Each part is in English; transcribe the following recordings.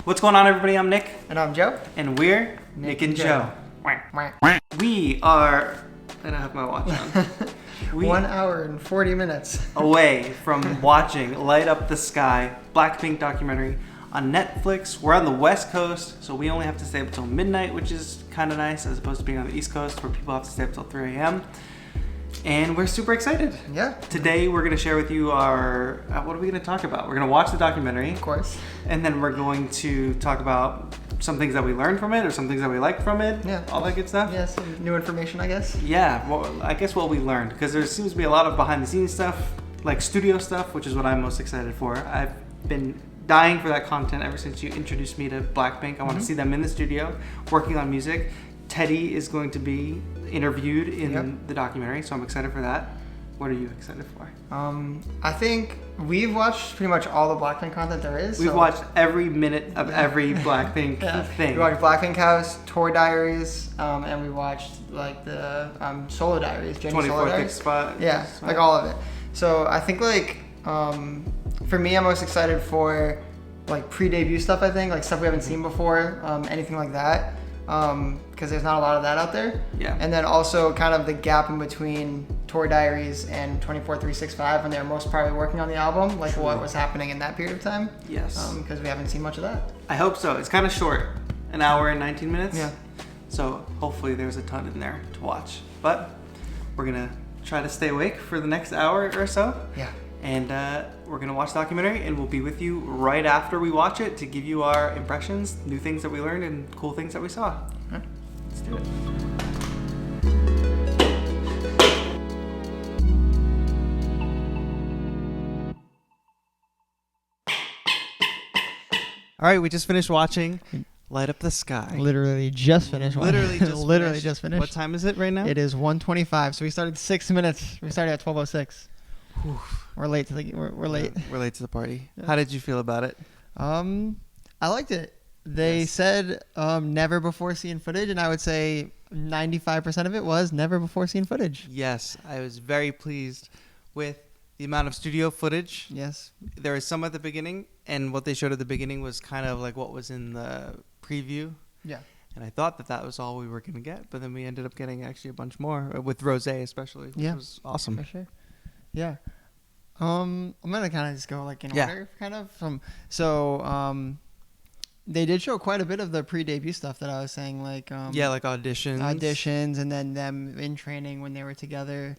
What's going on, everybody? I'm Nick. And I'm Joe. And we're Nick and Joe. We are... I don't have my watch on. 1 hour and 40 minutes. away from watching Light Up the Sky, BLACKPINK documentary on Netflix. We're on the West Coast, so we only have to stay up until midnight, which is kind of nice, as opposed to being on the East Coast, where people have to stay up until 3 a.m. And we're super excited. Yeah. Today we're going to share with you our... what are we going to talk about? We're going to watch the documentary. Of course. And then we're going to talk about some things that we learned from it, or some things that we liked from it. Yeah. All that good stuff. Yeah, some new information, I guess. Yeah, well, I guess what we learned, because there seems to be a lot of behind the scenes stuff, like studio stuff, which is what I'm most excited for. I've been dying for that content ever since you introduced me to BLACKPINK. I want to see them in the studio working on music. Teddy is going to be interviewed in the documentary, so I'm excited for that. What are you excited for? I think we've watched pretty much all the BLACKPINK content there is. We've watched every minute of every BLACKPINK thing. We watched BLACKPINK House, Tour Diaries, and we watched like the Solo Diaries, Jennie's 24 Solo Thick Diaries. Spot. Yeah, like all of it. So I think like for me, I'm most excited for like pre-debut stuff. I think like stuff we haven't seen before, anything like that. Because there's not a lot of that out there. Yeah. And then also kind of the gap in between Tour Diaries and 24/365 when they were most probably working on the album, like what was happening in that period of time. Yes. Because we haven't seen much of that. I hope so. It's kind of short, an hour and 19 minutes. Yeah. So hopefully there's a ton in there to watch. But we're gonna try to stay awake for the next hour or so. Yeah. And we're gonna watch the documentary, and we'll be with you right after we watch it to give you our impressions, new things that we learned, and cool things that we saw. Let's do it. All right, we just finished watching Light Up the Sky. Literally just finished. Literally just finished. finished. What time is it right now? It is 1:25. So we started 6 minutes. We started at 12:06. We're late to the. We're late. We're late to the party. Yeah. How did you feel about it? I liked it. They said never before seen footage, and I would say 95% of it was never before seen footage. Yes, I was very pleased with the amount of studio footage. Yes. There was some at the beginning, and what they showed at the beginning was kind of like what was in the preview. Yeah. And I thought that was all we were going to get, but then we ended up getting actually a bunch more, with Rosé especially, which was awesome. For sure. Yeah. I'm gonna kind of just go like in order, kind of from. So they did show quite a bit of the pre-debut stuff that I was saying, like like auditions, and then them in training when they were together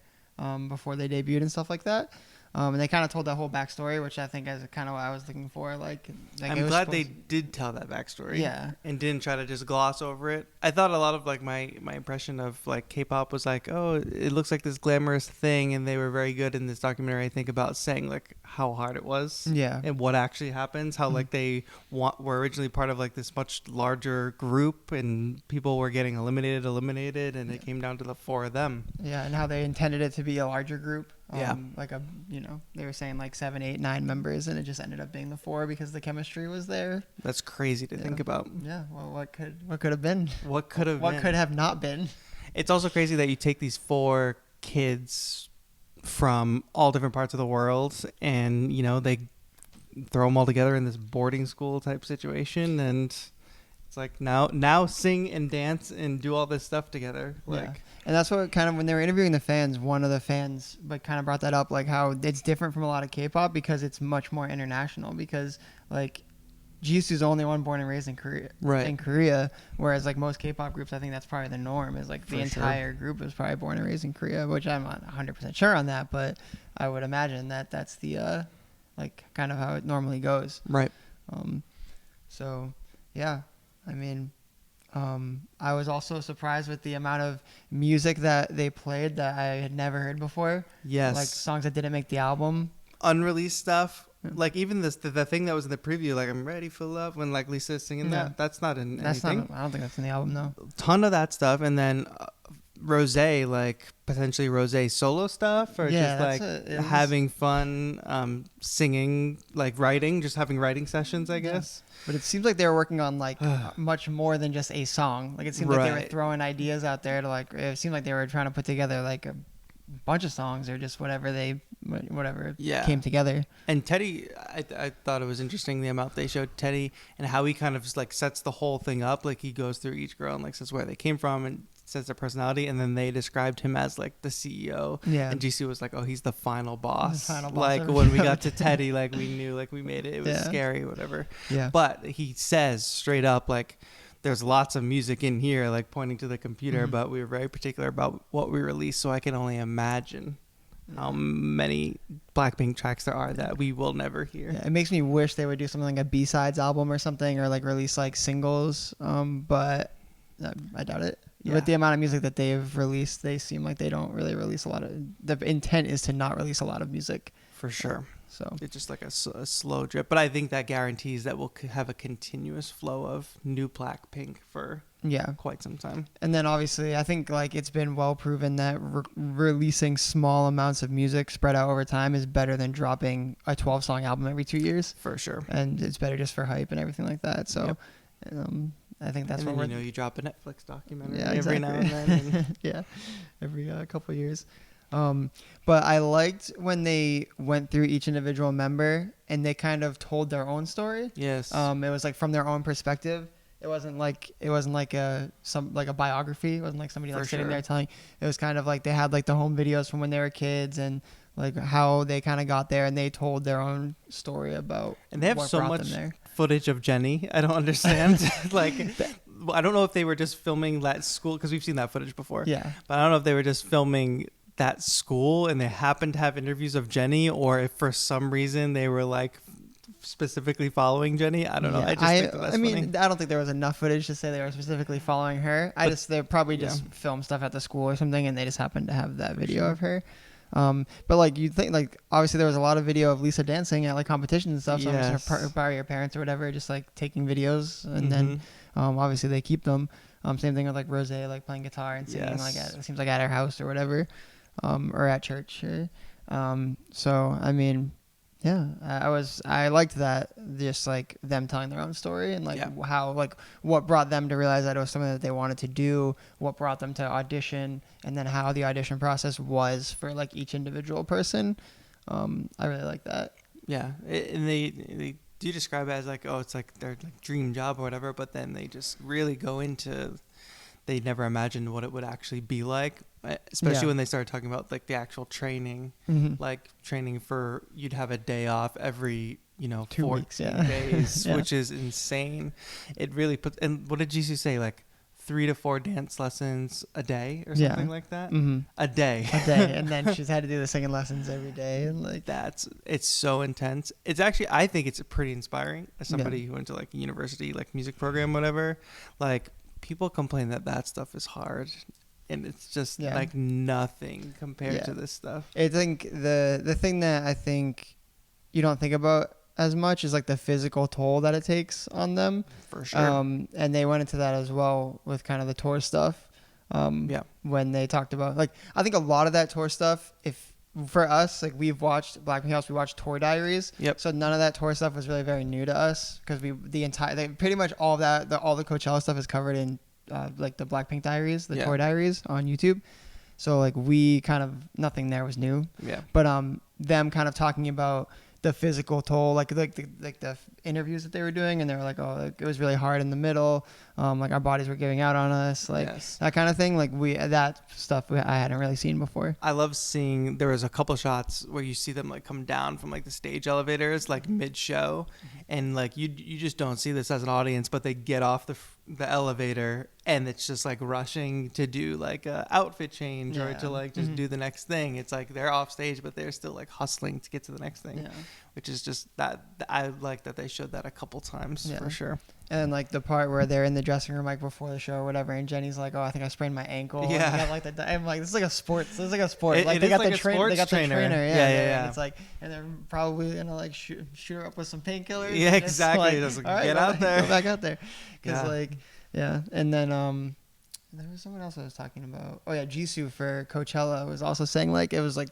before they debuted and stuff like that. And they kind of told that whole backstory, which I think is kind of what I was looking for. Like I'm glad they did tell that backstory. Yeah. And didn't try to just gloss over it. I thought a lot of like my impression of like K-pop was like, oh, it looks like this glamorous thing, and they were very good in this documentary, I think, about saying like how hard it was. Yeah. And what actually happens, how like they were originally part of like this much larger group, and people were getting eliminated, and it came down to the four of them. Yeah, and how they intended it to be a larger group. Yeah. Like they were saying like 7, 8, 9 members, and it just ended up being the 4 because the chemistry was there. That's crazy to think about. Yeah. Well, what could have been? What could have What could have not been? It's also crazy that you take these 4 kids from all different parts of the world, and they throw them all together in this boarding school type situation, and it's like now sing and dance and do all this stuff together. Like, and that's what kind of when they were interviewing the fans, one of the fans kind of brought that up, like how it's different from a lot of K-pop because it's much more international. Because like Jisoo's the only one born and raised in Korea, right? In Korea, whereas like most K-pop groups, I think that's probably the norm. Is like the entire group is probably born and raised in Korea, which I'm not 100% sure on that, but I would imagine that that's the like kind of how it normally goes. Right. So yeah, I mean. I was also surprised with the amount of music that they played that I had never heard before. Yes. Like songs that didn't make the album. Unreleased stuff. Like even the thing that was in the preview, like I'm Ready for Love, when like Lisa's singing that's not in anything. I don't think that's in the album, no. Ton of that stuff. And then Rosé, like potentially Rosé solo stuff, or just like having fun singing, like writing, just having writing sessions, I guess. But it seems like they were working on like much more than just a song. Like it seemed like they were throwing ideas out there to like. It seemed like they were trying to put together like bunch of songs or just whatever Yeah. came together. And Teddy, I thought it was interesting the amount they showed Teddy and how he kind of like sets the whole thing up. Like he goes through each girl and like says where they came from and says their personality, and then they described him as like the CEO. Yeah. And GC was like, "Oh, he's the final boss." The final boss like of when we everything. got to Teddy, like we knew like we made it. It was Yeah. scary, whatever. Yeah. But he says straight up like, there's lots of music in here, like pointing to the computer, but we were very particular about what we released, so I can only imagine how many Blackpink tracks there are that we will never hear. Yeah, it makes me wish they would do something like a B-sides album or something, or like release like singles. But I doubt it. Yeah. With the amount of music that they've released, they seem like they don't really release a lot of. The intent is to not release a lot of music. For sure. So It's just like a slow drip. But I think that guarantees that we'll have a continuous flow of new Blackpink for yeah. quite some time. And then obviously, I think like it's been well proven that releasing small amounts of music spread out over time is better than dropping a 12-song album every 2 years. For sure. And it's better just for hype and everything like that. So, Yep. I think that's and what then, you drop a Netflix documentary Yeah, every now and then. And yeah, every couple of years. But I liked when they went through each individual member and they kind of told their own story. yes. It was like from their own perspective. It wasn't like a biography. It wasn't like somebody For like sitting sure. there telling. It was kind of like they had like the home videos from when they were kids and like how they kind of got there, and they told their own story about. And they have what so brought much them there. footage of Jenny. I don't understand. like, I don't know if they were just filming that school, because we've seen that footage before. Yeah. But I don't know if they were just filming that school and they happened to have interviews of Jenny, or if for some reason they were like specifically following Jenny. I don't know. Yeah, I just think that's I mean, funny. I don't think there was enough footage to say they were specifically following her. They probably just filmed stuff at the school or something, and they just happened to have that video of her. But like you think, like obviously there was a lot of video of Lisa dancing at like competitions and stuff. So Yes. I'm sure by your parents or whatever, just like taking videos, and then obviously they keep them. Same thing with like Rosé, like playing guitar and singing like it seems like at her house or whatever, or at church. So I mean, yeah, I liked that, just like them telling their own story and like how like what brought them to realize that it was something that they wanted to do, what brought them to audition, and then how the audition process was for like each individual person. I really like that. Yeah, and they do describe it as like, oh, it's like their like dream job or whatever, but then they just really go into, they never imagined what it would actually be like, especially when they started talking about like the actual training, like training for, you'd have a day off every 2 14 weeks, days, which is insane. It really puts, and what did Jesus say, like 3 to 4 dance lessons a day or something like that? A day. And then she's had to do the singing lessons every day, and like it's so intense. It's actually, I think it's pretty inspiring as somebody who went to like a university, like music program, whatever. Like people complain that stuff is hard, and it's just like nothing compared to this stuff. I think the thing that I think you don't think about as much is like the physical toll that it takes on them. For sure. And they went into that as well with kind of the tour stuff. When they talked about, like, I think a lot of that tour stuff, if for us, like we've watched Blackpink House, we watched Tour Diaries. So none of that tour stuff was really very new to us, because pretty much all of that, all the Coachella stuff is covered in like the Blackpink Diaries, the Tour Diaries on YouTube. So like we kind of, nothing there was new. But them kind of talking about the physical toll, like the interviews that they were doing, and they were like, oh, like, it was really hard in the middle, like our bodies were giving out on us, like that kind of thing. Like that stuff I hadn't really seen before. I love seeing, there was a couple shots where you see them like come down from like the stage elevators like mid-show, and like you just don't see this as an audience, but they get off the elevator and it's just like rushing to do like a outfit change or to like just do the next thing. It's like they're off stage, but they're still like hustling to get to the next thing, which is just that I like that they showed that a couple times for sure. And then like the part where they're in the dressing room like before the show or whatever, and Jenny's like, oh, I think I sprained my ankle. And like I'm like, this is like a sport. This is like a sport. Like they got the trainer. They got the trainer. Yeah. And it's like, and they're probably gonna like shoot her up with some painkillers. Yeah, exactly. Like, all right, get out there. Go back out there. Because and then there was someone else I was talking about. Oh yeah, Jisoo for Coachella was also saying like it was like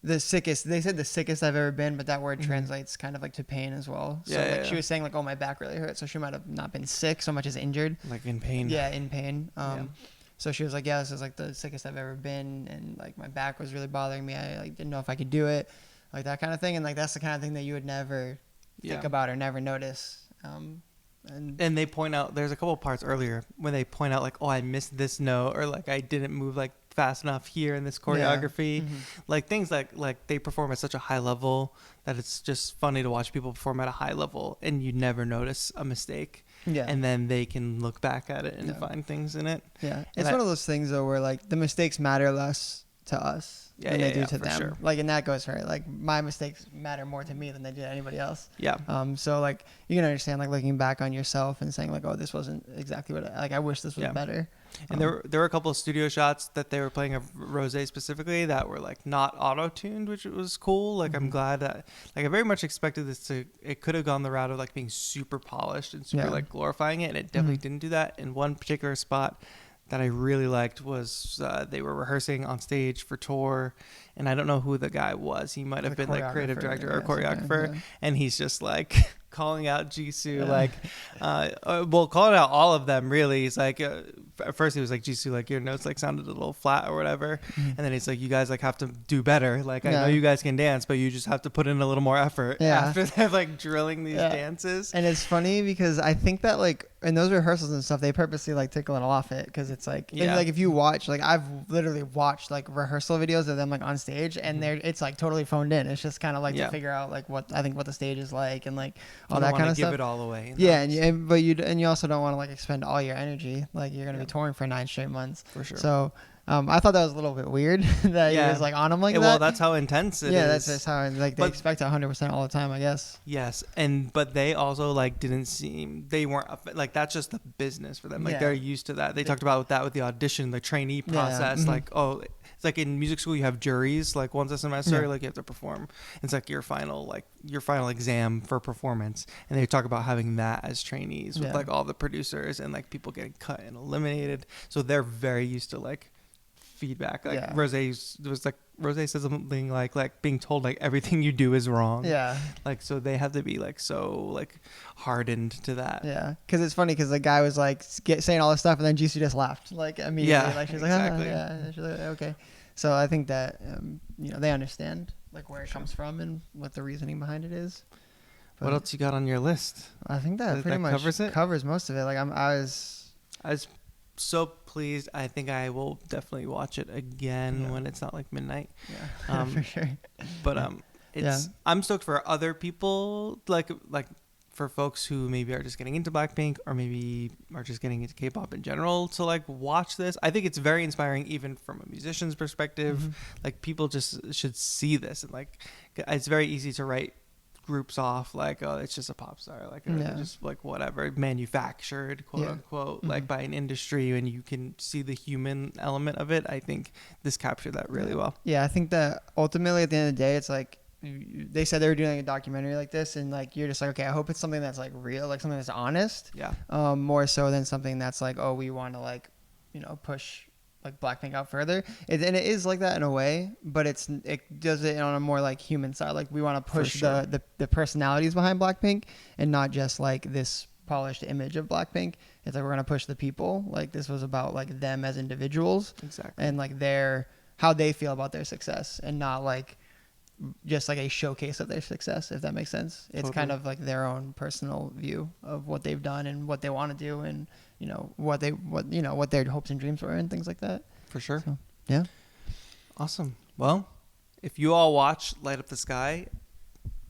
the sickest. They said the sickest I've ever been, but that word translates kind of like to pain as well. So she was saying like, oh, my back really hurt, so she might have not been sick so much as injured. Like in pain. Yeah, in pain. So she was like, yeah, this is like the sickest I've ever been, and like my back was really bothering me. I like didn't know if I could do it, like that kind of thing. And like that's the kind of thing that you would never think about or never notice. And they point out, there's a couple of parts earlier when they point out like, oh, I missed this note, or like I didn't move like fast enough here in this choreography. Like things like they perform at such a high level that it's just funny to watch people perform at a high level and you never notice a mistake. And then they can look back at it and find things in it. It's one of those things though where like the mistakes matter less to us than they do to them. Sure. Like, and that goes for it. Like my mistakes matter more to me than they do to anybody else. So like you can understand like looking back on yourself and saying like, oh, this wasn't exactly what I wish this was better. And there were a couple of studio shots that they were playing of Rosé specifically that were like not auto-tuned, which was cool. Like I'm glad that, like I very much expected this it could have gone the route of like being super polished and super like glorifying it, and it definitely didn't do that. In one particular spot that I really liked was they were rehearsing on stage for tour, and I don't know who the guy was. He might have been like creative director or choreographer, and he's just like calling out Jisoo, like, calling out all of them really. He's like, at first he was like, Jisoo, like your notes like sounded a little flat or whatever, and then he's like, you guys like have to do better. Like I know you guys can dance, but you just have to put in a little more effort after they're like drilling these dances. And it's funny because I think that like in those rehearsals and stuff, they purposely like take a little off it because it's like, and, like if you watch, like I've literally watched like rehearsal videos of them like on stage, and it's like totally phoned in. It's just kind of like to figure out like what the stage is like and like all that kind of stuff. Give it all away. But you also don't want to like expend all your energy. Like you're gonna be touring for 9 straight months. For sure. So I thought that was a little bit weird that he was like on him like that. Well, that's how intense it is. That's just how like they expect 100% all the time, I guess. Yes, but they also like they weren't like that's just the business for them. Like they're used to that. They talked about that with the audition, the trainee process. Like it's like in music school you have juries like once a semester, like you have to perform. It's like your final exam for performance, and they talk about having that as trainees with like all the producers and like people getting cut and eliminated. So they're very used to like feedback. Like Rosé said something like being told like everything you do is wrong. Like so they have to be like so like hardened to that. Because it's funny because the guy was like saying all this stuff and then Jisoo just laughed like immediately. Like she's exactly. like, she's like, okay. So I think that they understand like where it comes from and what the reasoning behind it is. But what else you got on your list? I think that pretty much covers most of it. Like I was so pleased. I think I will definitely watch it again when it's not like midnight. For sure. But I'm stoked for other people, like for folks who maybe are just getting into BLACKPINK or maybe are just getting into K-pop in general to like watch this. I think it's very inspiring even from a musician's perspective. Like people just should see this, and like it's very easy to write groups off like, oh, it's just a pop star, like just like whatever, manufactured quote unquote, like by an industry, and you can see the human element of it. I think this captured that really well. I think that ultimately at the end of the day, it's like they said they were doing a documentary like this, and like you're just like, okay, I hope it's something that's like real, like something that's honest, more so than something that's like, oh, we want to like push like BLACKPINK out further. And it is like that in a way, but it does it on a more like human side. Like we want to push the personalities behind BLACKPINK and not just like this polished image of BLACKPINK. It's like we're gonna push the people. Like this was about like them as individuals, and like how they feel about their success, and not like just like a showcase of their success, if that makes sense. It's kind of like their own personal view of what they've done and what they want to do, and what their hopes and dreams were and things like that. For sure. So, awesome. Well, if you all watch Light Up the Sky,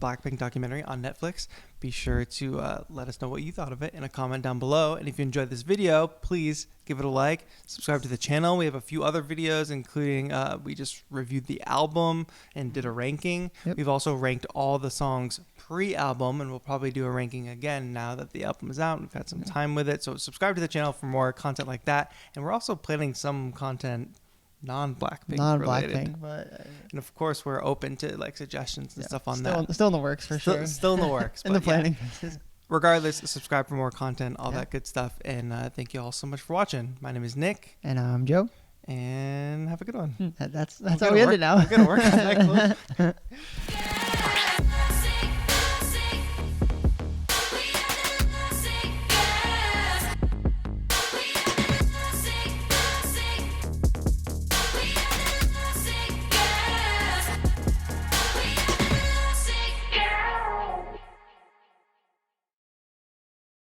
BLACKPINK documentary on Netflix, be sure to let us know what you thought of it in a comment down below. And if you enjoyed this video, please give it a like, subscribe to the channel. We have a few other videos, including we just reviewed the album and did a ranking. We've also ranked all the songs pre-album, and we'll probably do a ranking again now that the album is out. We've had some time with it, so subscribe to the channel for more content like that. And we're also planning some content non-BLACKPINK related, but and of course we're open to like suggestions and stuff on that. Still in the works for sure. Still in the works. In the planning. Regardless, subscribe for more content, all that good stuff, and thank you all so much for watching. My name is Nick, and I'm Joe, and have a good one. That's how we end it now. I'm gonna work on that close.